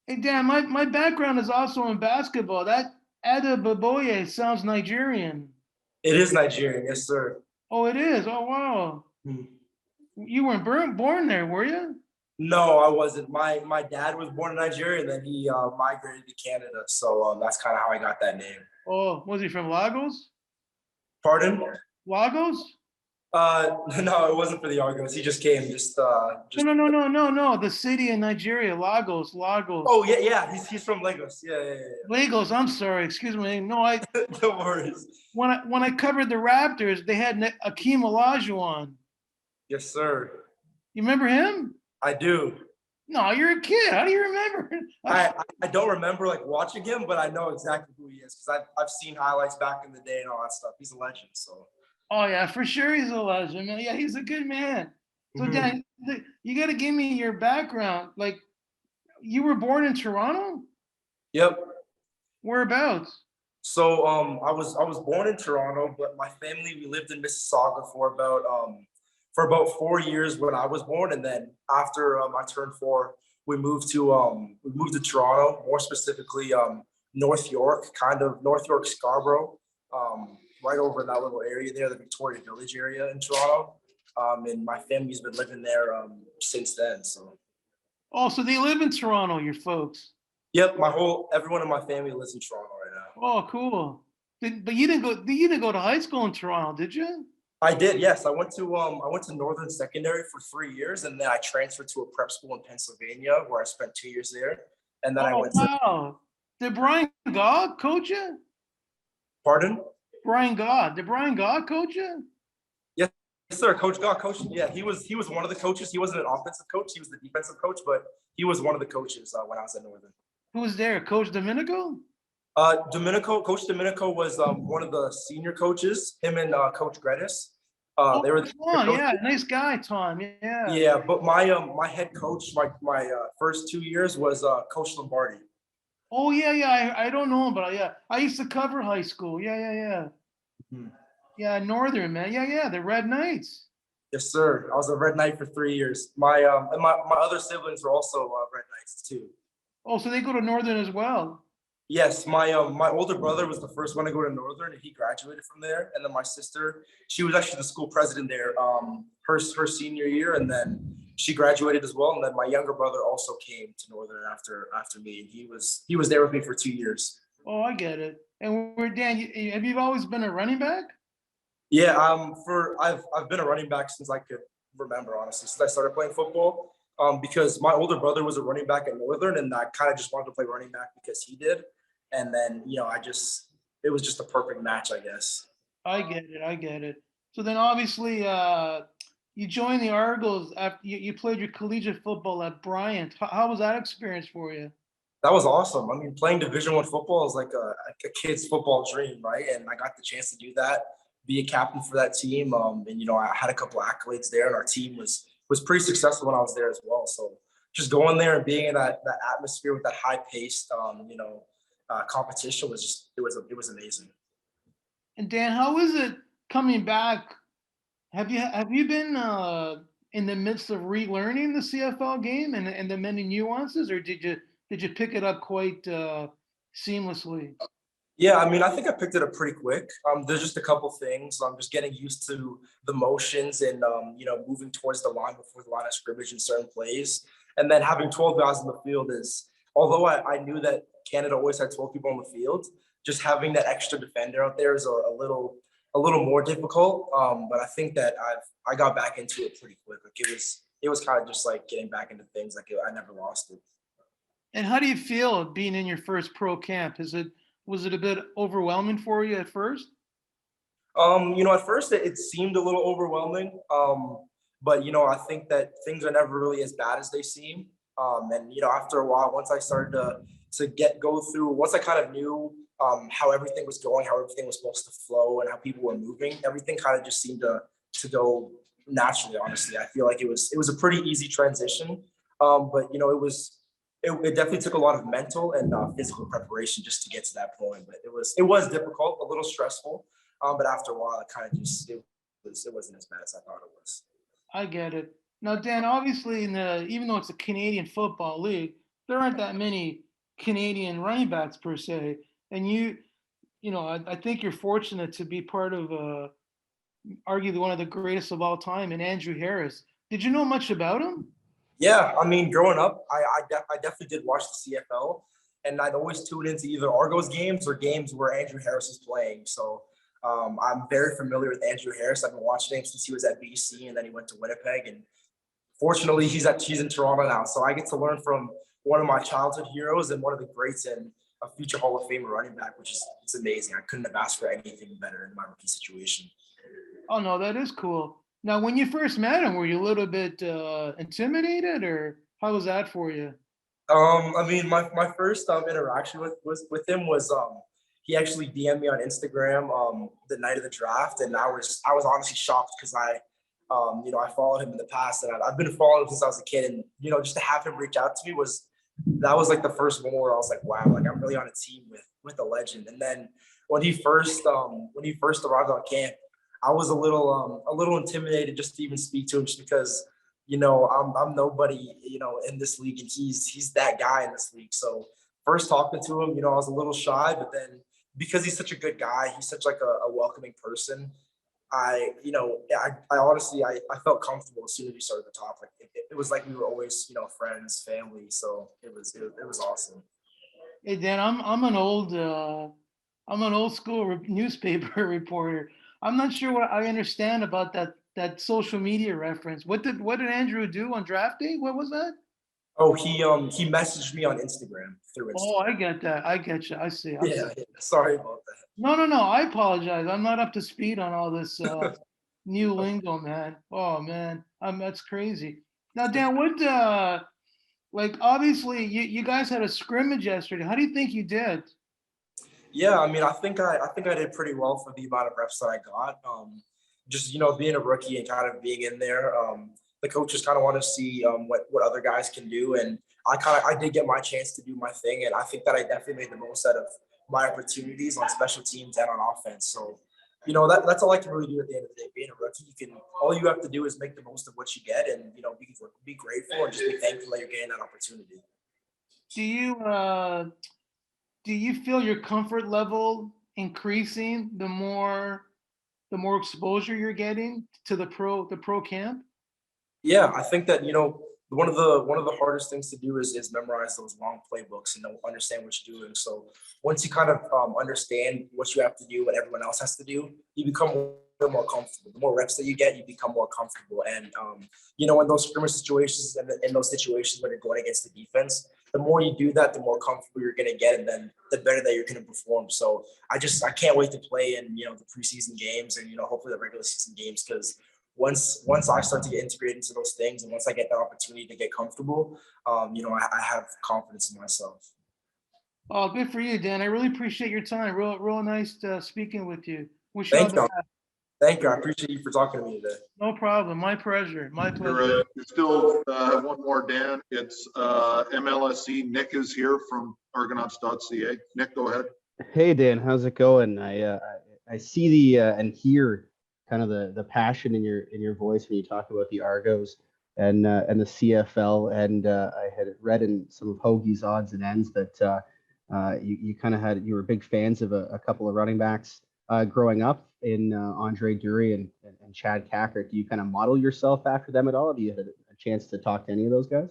Hey Dan, my background is also in basketball. That Adeboboye sounds Nigerian. It is Nigerian, yes, sir. Oh, it is. Oh, wow. Hmm. You weren't born there, were you? No, I wasn't. My dad was born in Nigeria, and then he migrated to Canada. So that's kind of how I got that name. Oh, was he from Lagos? Pardon? Lagos? No, it wasn't for the Argonauts. He just came, No, just. no, no, no, no, no. The city in Nigeria, Lagos, Oh Lagos, yeah, yeah. He's from Lagos. Yeah, yeah, Lagos. I'm sorry. Excuse me. No, I yeah. No worries. when I covered the Raptors, they had Akeem Olajuwon. Yes, sir. You remember him? I do. No, you're a kid. How do you remember? I don't remember like watching him, but I know exactly who he is because I've seen highlights back in the day and all that stuff. He's a legend. So. Oh yeah, for sure he's a legend, man. Yeah, he's a good man. So Mhm. Dan, you got to give me your background. Like, you were born in Toronto? Yep. Whereabouts? So I was born in Toronto, but my family we lived in Mississauga for about 4 years when I was born, and then after I turned four, we moved to Toronto, more specifically North York, kind of North York Scarborough, right over in that little area there, the Victoria Village area in Toronto, and my family's been living there since then. So Oh, so they live in Toronto, your folks. yep, everyone in my family lives in Toronto right now. Oh, cool. But you didn't go to high school in Toronto, did you? I did, yes. I went to Northern Secondary for 3 years, and then I transferred to a prep school in Pennsylvania where I spent 2 years there. And then I Oh, went to wow. Did Brian God coach you? Pardon? Brian God. Did Brian God coach you? Yes, sir. Coach God, coach. Yeah, he was one of the coaches. He wasn't an offensive coach. He was the defensive coach, but he was one of the coaches when I was at Northern. Who was there? Coach Domenico? Coach Domenico was one of the senior coaches. Him and Coach Gredis. Oh, They were the senior Tom. Yeah, coaches. nice guy, Tom. Yeah. Yeah, but my head coach, my first 2 years was Coach Lombardi. Oh yeah, yeah. I don't know him, but yeah, I used to cover high school. Yeah, yeah, yeah. Mhm. Yeah, Northern man. Yeah, yeah. The Red Knights. Yes, sir. I was a Red Knight for 3 years. My other siblings were also Red Knights too. Oh, so they go to Northern as well. Yes, my older brother was the first one to go to Northern, and he graduated from there. And then my sister, she was actually the school president there, her senior year, and then she graduated as well. And then my younger brother also came to Northern after me, and he was there with me for 2 years. Oh, I get it. And we're Dan. Have you always been a running back? Yeah, for I've been a running back since I could remember, honestly, since I started playing football. Because my older brother was a running back at Northern, and I kind of just wanted to play running back because he did. And then it was just a perfect match, I guess. I get it. I get it. So then, obviously, you joined the Argos after you played your collegiate football at Bryant. How was that experience for you? That was awesome. I mean, playing Division I football is like a kid's football dream, right? And I got the chance to do that, be a captain for that team. And I had a couple accolades there, and our team was pretty successful when I was there as well. So just going there and being in that atmosphere with that high paced, competition was just it was amazing. And Dan, how is it coming back? Have you been in the midst of relearning the CFL game and the many nuances, or did you pick it up quite seamlessly? Yeah, I mean, I think I picked it up pretty quick. There's just a couple things. I'm just getting used to the motions and moving towards the line before the line of scrimmage in certain plays, and then having 12 guys in the field is. Although I knew that Canada always had 12 people on the field, just having that extra defender out there is a little more difficult. But I think that I got back into it pretty quick. Like it was kind of just like getting back into things. Like I never lost it. And how do you feel being in your first pro camp? Was it a bit overwhelming for you at first? At first it seemed a little overwhelming. But I think that things are never really as bad as they seem. And after a while, once I started to go through, once I kind of knew how everything was going, how everything was supposed to flow, and how people were moving, everything kind of just seemed to go naturally. Honestly, I feel like it was a pretty easy transition. But it definitely took a lot of mental and physical preparation just to get to that point. But it was difficult, a little stressful. But after a while, it kind of just it wasn't as bad as I thought it was. I get it. Now, Dan, obviously, even though it's a Canadian football league, there aren't that many Canadian running backs per se, and I think you're fortunate to be part of arguably one of the greatest of all time, and Andrew Harris. Did you know much about him? Yeah, I mean, growing up, I definitely did watch the CFL, and I'd always tune into either Argos games or games where Andrew Harris is playing. So I'm very familiar with Andrew Harris. I've been watching him since he was at BC, and then he went to Winnipeg. And fortunately, he's in Toronto now, so I get to learn from one of my childhood heroes and one of the greats and a future Hall of Famer running back, which is it's amazing. I couldn't have asked for anything better in my rookie situation. Oh no, that is cool. Now, when you first met him, were you a little bit intimidated, or how was that for you? I mean, my first interaction with him was he actually DM'd me on Instagram the night of the draft, and I was honestly shocked because I followed him in the past, and I've been following him since I was a kid, and just to have him reach out to me was like the first moment where I was like, wow, like I'm really on a team with a legend. And then when he first arrived on camp, I was a little intimidated just to even speak to him, just because I'm nobody, in this league, and he's that guy in this league. So first talking to him, I was a little shy, but then because he's such a good guy, he's such like a welcoming person. I honestly, I felt comfortable as soon as we started to talk. Like it was like we were always, friends, family. So it was awesome. Hey Dan, I'm an old school newspaper reporter. I'm not sure what I understand about that social media reference. What did Andrew do on draft day? What was that? Oh, he messaged me on Instagram through Oh, Instagram. I get that. I get you. I see. I see. Yeah, yeah. Sorry about that. No, no, no. I apologize. I'm not up to speed on all this new lingo, man. Oh man, that's crazy. Now, Dan, what like obviously you guys had a scrimmage yesterday. How do you think you did? Yeah, I mean, I think I did pretty well for the amount of reps that I got. Just being a rookie and kind of being in there, the coaches kind of want to see what other guys can do, and I did get my chance to do my thing, and I think that I definitely made the most out of my opportunities on special teams and on offense. So, that's all I can really do at the end of the day. Being a rookie, all you have to do is make the most of what you get, and be grateful and just be thankful that you're getting that opportunity. Do you uh do you feel your comfort level increasing the more exposure you're getting to the pro camp? Yeah, I think that one of the hardest things to do is memorize those long playbooks and understand what you're doing. So once you kind of understand what you have to do, what everyone else has to do, you become more comfortable. The more reps that you get, you become more comfortable. And in those scrimmage situations and in those situations when you're going against the defense, the more you do that, the more comfortable you're going to get, and then the better that you're going to perform. So I can't wait to play in the preseason games and hopefully the regular season games, because once I start to get integrated into those things, and once I get the opportunity to get comfortable, I have confidence in myself. Oh, good for you, Dan. I really appreciate your time. Real nice speaking with you. Wish you all Thank the you. best. Thank you. I appreciate you for talking to me today. No problem. My pleasure. My pleasure. You still have one more, Dan. It's MLSE. Nick is here from Argonauts.ca. Nick, go ahead. Hey Dan, how's it going? I see the and hear kind of the passion in your voice when you talk about the Argos and the CFL. And I had read in some of Hoagie's odds and ends that you were big fans of a couple of running backs growing up in Andre Dury and Chad Cackert. Do you kind of model yourself after them at all? Have you had a chance to talk to any of those guys?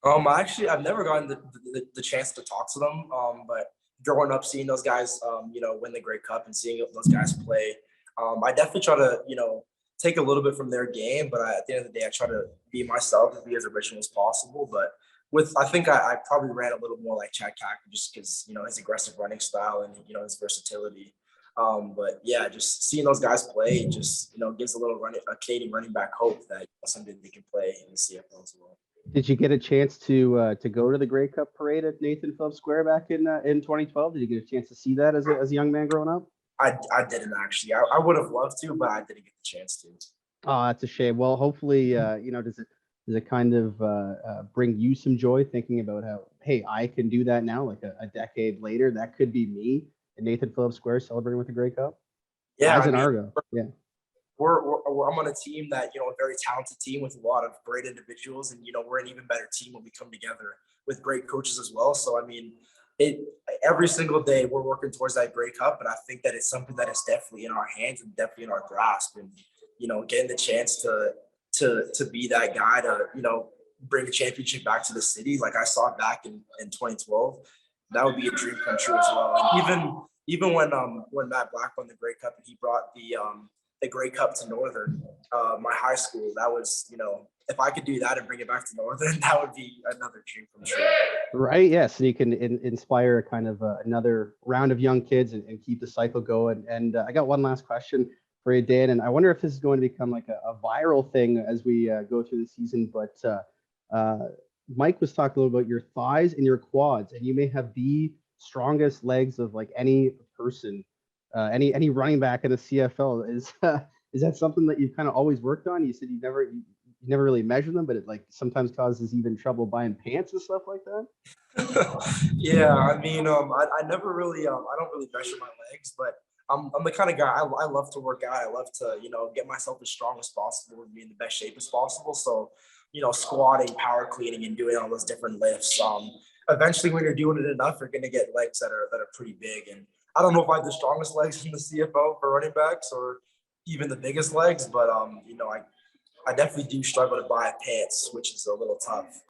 I've never gotten the chance to talk to them. But growing up, seeing those guys, win the Grey Cup and seeing those guys play, I definitely try to, take a little bit from their game. But at the end of the day, I try to be myself and be as original as possible. But I think I probably ran a little more like Chad Cackler, just because, his aggressive running style and, his versatility. But yeah, just seeing those guys play just, gives a Canadian running back hope that someday they can play in the CFL as well. Did you get a chance to go to the Grey Cup parade at Nathan Phillips Square back in 2012? Did you get a chance to see that as a young man growing up? I didn't actually. I would have loved to, but I didn't get the chance to. Oh, that's a shame. Well, hopefully, does it kind of bring you some joy thinking about how, hey, I can do that now, like a decade later, that could be me at Nathan Phillips Square celebrating with the Grey Cup? Yeah, As an Argo, yeah. I'm on a team that, a very talented team with a lot of great individuals, and we're an even better team when we come together with great coaches as well. So I mean, it every single day we're working towards that Grey Cup, and I think that it's something that is definitely in our hands and definitely in our grasp. And getting the chance to be that guy to bring a championship back to the city, like I saw it back in 2012, that would be a dream come true as well. And even when Matt Black won the Grey Cup and he brought the Grey Cup to Northern, my high school, that was, if I could do that and bring it back to Northern, that would be another dream come true. Right. Yeah. So you can inspire kind of another round of young kids and keep the cycle going. And I got one last question for you, Dan, and I wonder if this is going to become like a viral thing as we go through the season. But Mike was talking a little about your thighs and your quads, and you may have the strongest legs of like any person, any running back in the CFL. Is that something that you've kind of always worked on? You said you never really measure them, but it like sometimes causes even trouble buying pants and stuff like that. Yeah, I mean, I never really, I don't really measure my legs, but I'm the kind of guy, I love to work out. I love to, get myself as strong as possible and be in the best shape as possible. So, squatting, power cleaning, and doing all those different lifts. Eventually when you're doing it enough, you're going to get legs that are pretty big. And I don't know if I have the strongest legs in the CFL for running backs or even the biggest legs, but, I definitely do struggle to buy pants, which is a little tough.